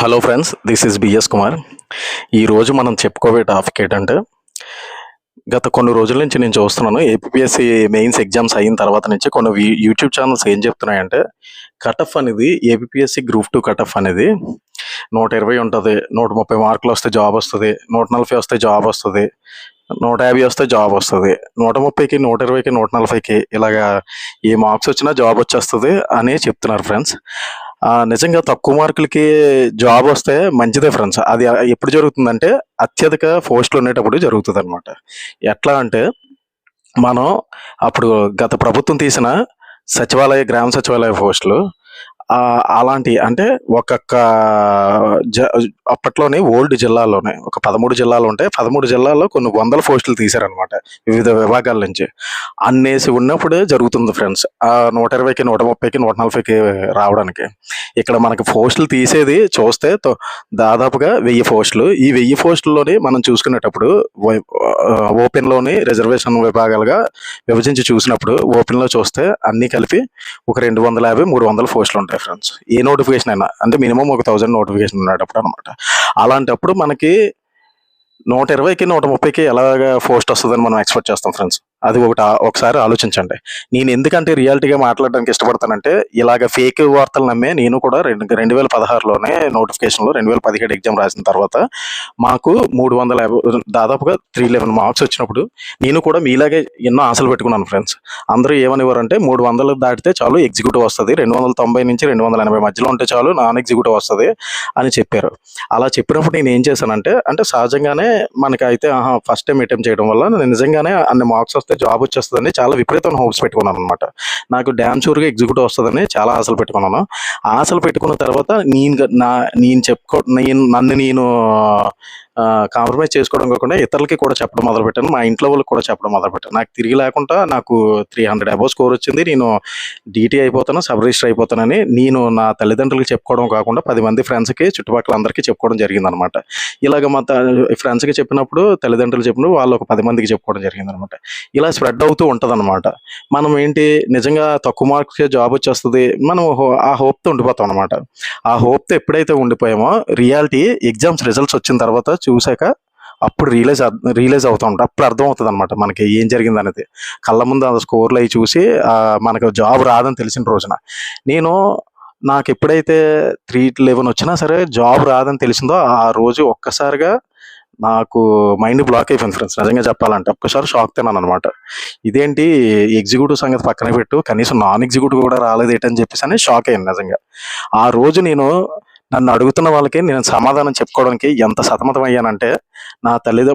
Hello friends, this is BS Kumar. ఈరోజు మనం చెప్పుకోవే topic ఏంటంటే, గత కొన్ని రోజుల నుంచి నేను చూస్తున్నాను ఏపీఎస్సి మెయిన్స్ ఎగ్జామ్స్ అయిన తర్వాత నుంచి కొన్ని యూట్యూబ్ ఛానల్స్ ఏం చెప్తున్నాయంటే, కట్ ఆఫ్ అనేది ఏపీఎస్సి గ్రూప్ 2 కట్ ఆఫ్ అనేది 120 ఉంటుంది, 130 మార్కులు వస్తే జాబ్ వస్తుంది, 140 వస్తే జాబ్ వస్తుంది, 150 వస్తే జాబ్ వస్తుంది, 130కి 120కి 140కి ఇలాగా ఏ మార్క్స్ వచ్చినా జాబ్ వచ్చేస్తుంది అని చెప్తున్నారు ఫ్రెండ్స్. నిజంగా తక్కువ మార్కులకి జాబ్ వస్తే మంచిదే ఫ్రెండ్స్. అది ఎప్పుడు జరుగుతుందంటే అత్యధిక పోస్టులు ఉండేటప్పుడు జరుగుతుంది అనమాట. ఎట్లా అంటే మనం అప్పుడు గత ప్రభుత్వం తీసిన గ్రామ సచివాలయ పోస్టులు అలాంటి అంటే ఒక్కొక్క అప్పట్లోనే ఓల్డ్ జిల్లాల్లోనే ఒక 13 జిల్లాలు ఉంటాయి. 13 జిల్లాల్లో కొన్ని వందల పోస్టులు తీశారనమాట వివిధ విభాగాల నుంచి. అన్నేసి ఉన్నప్పుడే జరుగుతుంది ఫ్రెండ్స్ 120కి 130కి 140కి రావడానికి. ఇక్కడ మనకి పోస్టులు తీసేది చూస్తే దాదాపుగా 1000 పోస్టులు. ఈ 1000 పోస్టుల్లోని మనం చూసుకునేటప్పుడు ఓపెన్లోని రిజర్వేషన్ విభాగాలుగా విభజించి చూసినప్పుడు ఓపెన్లో చూస్తే అన్నీ కలిపి ఒక 250-300 పోస్టులు ఉంటాయి ఫ్రెండ్స్. ఏ నోటిఫికేషన్ అయినా అంటే మినిమం ఒక 1000 నోటిఫికేషన్ ఉండేటప్పుడు అనమాట. అలాంటప్పుడు మనకి 120కి 130కి ఎలాగ పోస్ట్ వస్తుందని మనం ఎక్స్పెక్ట్ చేస్తాం ఫ్రెండ్స్. అది ఒకసారి ఆలోచించండి. నేను ఎందుకంటే రియాలిటీగా మాట్లాడడానికి ఇష్టపడతానంటే, ఇలాగ ఫేక్ వార్తలు నమ్మే నేను కూడా 2016లోనే నోటిఫికేషన్లో 2017 ఎగ్జామ్ రాసిన తర్వాత మాకు 350 దాదాపుగా 311 మార్క్స్ వచ్చినప్పుడు నేను కూడా మీలాగే ఎన్నో ఆశలు పెట్టుకున్నాను ఫ్రెండ్స్. అందరూ ఏమనివ్వరంటే 300 దాటితే చాలు ఎగ్జిక్యూటివ్ వస్తుంది, 290 నుంచి 280 మధ్యలో ఉంటే చాలు నాన్ ఎగ్జిక్యూటివ్ వస్తుంది అని చెప్పారు. అలా చెప్పినప్పుడు నేను ఏం చేశానంటే, సహజంగానే మనకి అయితే ఫస్ట్ టైం అటెంప్ట్ చేయడం వల్ల నేను నిజంగానే అన్ని మార్క్స్ వస్తే జాబ్ వచ్చేస్తుందని చాలా విపరీతమైన హోప్స్ పెట్టుకున్నాను అనమాట. నాకు డ్యామ్ షూర్గా ఎగ్జిక్యూటివ్ వస్తుందని చాలా ఆశలు పెట్టుకున్నాను. ఆశలు పెట్టుకున్న తర్వాత నేను కాంప్రమైజ్ చేసుకోవడం కాకుండా ఇతరులకి కూడా చెప్పడం మొదలుపెట్టాను. మా ఇంట్లో వాళ్ళకి కూడా చెప్పడం మొదలుపెట్టాను. నాకు తిరిగి లేకుండా నాకు 300 అబోవ్ స్కోర్ వచ్చింది, నేను డీటీ అయిపోతాను, సబ్ రిజిస్టర్ అయిపోతానని నేను నా తల్లిదండ్రులకి చెప్పుకోవడం కాకుండా 10 మంది ఫ్రెండ్స్కి చుట్టుపక్కల అందరికీ చెప్పుకోవడం జరిగిందనమాట. ఇలాగ మా ఫ్రెండ్స్కి చెప్పినప్పుడు, తల్లిదండ్రులు చెప్పినప్పుడు వాళ్ళు ఒక 10 మందికి చెప్పుకోవడం జరిగిందనమాట. ఇలా స్ప్రెడ్ అవుతూ ఉంటుంది అనమాట. మనం ఏంటి నిజంగా తక్కువ మార్క్స్కే జాబ్ వచ్చేస్తుంది, మనం ఆ హోప్తో ఉండిపోతాం అనమాట. ఆ హోప్తో ఎప్పుడైతే ఉండిపోయామో రియాలిటీ ఎగ్జామ్స్ రిజల్ట్స్ వచ్చిన తర్వాత చూశాక అప్పుడు రియలైజ్ అవుతూ ఉంటాం. అప్పుడు అర్థం అవుతుంది అనమాట మనకి ఏం జరిగింది అనేది. కళ్ళ ముందు ఆ స్కోర్లు అవి చూసి మనకు జాబ్ రాదని తెలిసిన రోజున నాకు ఎప్పుడైతే 311 వచ్చినా సరే జాబ్ రాదని తెలిసిందో ఆ రోజు ఒక్కసారిగా నాకు మైండ్ బ్లాక్ అయిపోయింది ఫ్రెండ్స్. నిజంగా చెప్పాలంటే ఒక్కసారి షాక్ తిన్నాను అనమాట. ఇదేంటి ఎగ్జిక్యూటివ్ సంగతి పక్కన పెట్టు, కనీసం నాన్ ఎగ్జిక్యూటివ్ కూడా రాలేదేటని చెప్పేసి అని షాక్ అయ్యాను నిజంగా. ఆ రోజు నన్ను అడుగుతున్న వాళ్ళకి నేను సమాధానం చెప్పుకోవడానికి ఎంత సతమతం అయ్యానంటే,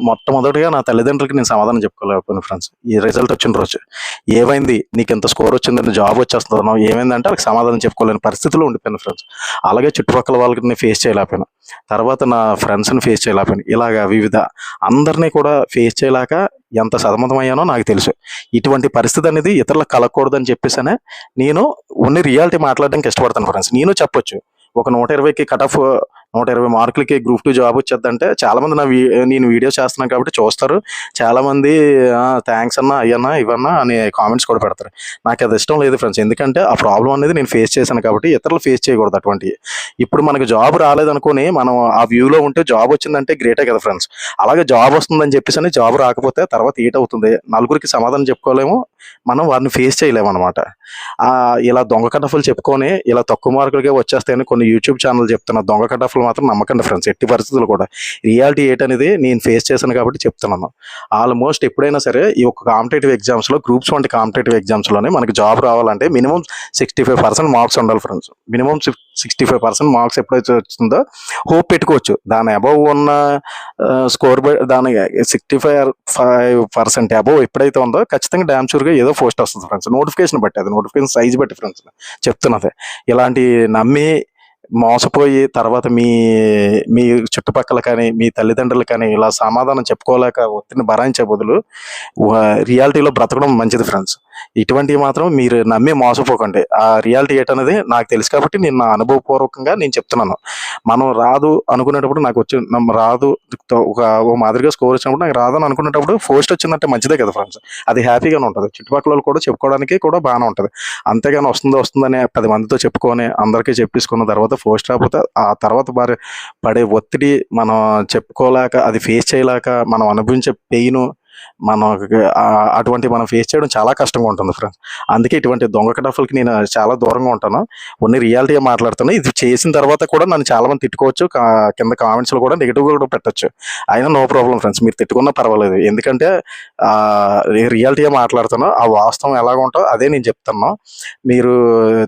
మొట్టమొదటిగా నా తల్లిదండ్రులకి నేను సమాధానం చెప్పుకోలేకపోయాను ఫ్రెండ్స్. ఈ రిజల్ట్ వచ్చిన రోజు ఏమైంది, నీకు ఎంత స్కోర్ వచ్చిందని, జాబ్ వచ్చేస్తున్నావు, ఏమైందంటే వాళ్ళకి సమాధానం చెప్పుకోలేని పరిస్థితిలో ఉండిపోయాను ఫ్రెండ్స్. అలాగే చుట్టుపక్కల వాళ్ళకి నేను ఫేస్ చేయలేకపోయాను, తర్వాత నా ఫ్రెండ్స్ని ఫేస్ చేయలేకపోయాను. ఇలాగా వివిధ అందరినీ కూడా ఫేస్ చేయలేక ఎంత సతమతం అయ్యానో నాకు తెలుసు. ఇటువంటి పరిస్థితి అనేది ఇతరులకు కలగకూడదని చెప్పేసనే నేను ఓన్లీ రియాలిటీ మాట్లాడడానికి ఇష్టపడతాను ఫ్రెండ్స్. నేను చెప్పొచ్చు ఒక 120కి కట్ ఆఫ్ 120 మార్కులకి గ్రూప్ 2 జాబ్ వచ్చేద్దంటే చాలామంది నేను వీడియోస్ చేస్తున్నాను కాబట్టి చూస్తారు. చాలామంది థ్యాంక్స్ అన్నా, అయ్యన్నా, ఇవన్నా అని కామెంట్స్ కూడా పెడతారు. నాకు అది ఇష్టం లేదు ఫ్రెండ్స్. ఎందుకంటే ఆ ప్రాబ్లం అనేది నేను ఫేస్ చేశాను కాబట్టి ఇతరులు ఫేస్ చేయకూడదు అటువంటివి. ఇప్పుడు మనకు జాబ్ రాలేదనుకుని మనం ఆ వ్యూలో ఉంటే జాబ్ వచ్చిందంటే గ్రేటే కదా ఫ్రెండ్స్. అలాగే జాబ్ వస్తుందని చెప్పేసి జాబ్ రాకపోతే తర్వాత ఏటవుతుంది, నలుగురికి సమాధానం చెప్పుకోలేము, మనం వారిని ఫేస్ చేయలేము అనమాట. ఇలా దొంగ కటఫ్లు చెప్పుకొని ఇలా తక్కువ మార్కులకే వచ్చేస్తాయని కొన్ని యూట్యూబ్ ఛానల్ చెప్తున్న దొంగ కటఫ్లు మాత్రం నమ్మకండి ఫ్రెండ్స్, ఎట్టి పరిస్థితులు కూడా. రియాలిటీ ఏంటనేది నేను ఫేస్ చేశాను కాబట్టి చెప్తున్నాను. ఆల్మోస్ట్ ఎప్పుడైనా సరే ఈ ఒక కాంపిటేటివ్ ఎగ్జామ్స్లో, గ్రూప్స్ వంటి కాంపిటేటివ్ ఎగ్జామ్స్లోనే మనకి జాబ్ రావాలంటే మినిమం 65% మార్క్స్ ఉండాలి ఫ్రెండ్స్. మినిమం 65% మార్క్స్ ఎప్పుడైతే వచ్చిందో హోప్ పెట్టుకోవచ్చు. దాని అబవ్ ఉన్న స్కోర్ దాని 65% అబవ్ ఎప్పుడైతే ఉందో ఖచ్చితంగా డ్యామ్ షూర్గా ఏదో పోస్ట్ వస్తుంది ఫ్రెండ్స్. నోటిఫికేషన్ బట్టి, అది నోటిఫికేషన్ సైజ్ బట్టి ఫ్రెండ్స్ చెప్తున్నది. ఇలాంటి నమ్మి మోసపోయి తర్వాత మీ చుట్టుపక్కల కానీ మీ తల్లిదండ్రులు కానీ ఇలా సమాధానం చెప్పుకోలేక ఒత్తిడిని భరాయించే బదులు రియాలిటీలో బ్రతకడం మంచిది ఫ్రెండ్స్. ఇటువంటివి మాత్రం మీరు నమ్మి మోసపోకండి. ఆ రియాలిటీ ఏంటనేది నాకు తెలుసు కాబట్టి నేను నా అనుభవపూర్వకంగా నేను చెప్తున్నాను. మనం రాదు అనుకునేటప్పుడు నాకు రాదు ఓ మాదిరిగా స్కోర్ వచ్చినప్పుడు నాకు రాదని అనుకునేటప్పుడు పోస్ట్ వచ్చిందంటే మంచిదే కదా ఫ్రెండ్స్. అది హ్యాపీగానే ఉంటుంది, చుట్టుపక్కల కూడా చెప్పుకోవడానికి కూడా బాగానే ఉంటుంది. అంతేగాని వస్తుందని 10 మందితో చెప్పుకొని అందరికీ చెప్పేసుకున్న తర్వాత పోస్ట్ రాకపోతే ఆ తర్వాత మరి పడే ఒత్తిడి మనం చెప్పుకోలేక, అది ఫేస్ చేయలేక, మనం అనుభవించే పెయిన్ అటువంటి మనం ఫేస్ చేయడం చాలా కష్టంగా ఉంటుంది ఫ్రెండ్స్. అందుకే ఇటువంటి దొంగ కటఫ్లకి నేను చాలా దూరంగా ఉంటాను. ఓన్లీ రియాలిటీగా మాట్లాడుతాను. ఇది చేసిన తర్వాత కూడా నన్ను చాలామంది తిట్టుకోవచ్చు. కింద కామెంట్స్లో కూడా నెగిటివ్గా కూడా పెట్టచ్చు. అయినా నో ప్రాబ్లం ఫ్రెండ్స్, మీరు తిట్టుకున్నా పర్వాలేదు. ఎందుకంటే రియాలిటీగా మాట్లాడుతాను. ఆ వాస్తవం ఎలాగుంటో అదే నేను చెప్తాను. మీరు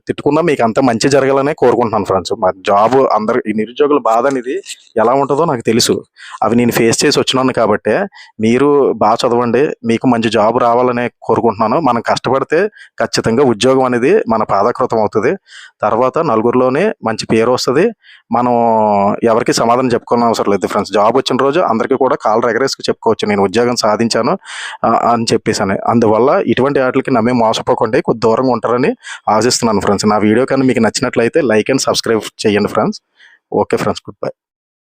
తిట్టుకున్నా మీకు అంత మంచి జరగాలనే కోరుకుంటున్నాను ఫ్రెండ్స్. మరి జాబ్ అందరు ఈ నిరుద్యోగుల బాధ అనేది ఎలా ఉంటుందో నాకు తెలుసు. అవి నేను ఫేస్ చేసి వచ్చినాను కాబట్టి మీరు బాగా చదవండి, మీకు మంచి జాబ్ రావాలనే కోరుకుంటున్నాను. మనం కష్టపడితే ఖచ్చితంగా ఉద్యోగం అనేది మన పాదకృతం అవుతుంది. తర్వాత నలుగురిలోనే మంచి పేరు వస్తుంది. మనం ఎవరికి సమాధానం చెప్పుకోవాలని అవసరం లేదు ఫ్రెండ్స్. జాబ్ వచ్చిన రోజు అందరికీ కూడా కాళ్ళు ఎగరేసుకు చెప్పుకోవచ్చు, నేను ఉద్యోగం సాధించాను అని చెప్పేసి. అందువల్ల ఇటువంటి వాటికి నమ్మి మోసపోకండి, కొద్ది దూరంగా ఉంటారని ఆశిస్తున్నాను ఫ్రెండ్స్. నా వీడియో కానీ మీకు నచ్చినట్లయితే లైక్ అండ్ సబ్స్క్రైబ్ చేయండి friends. Okay friends, good bye.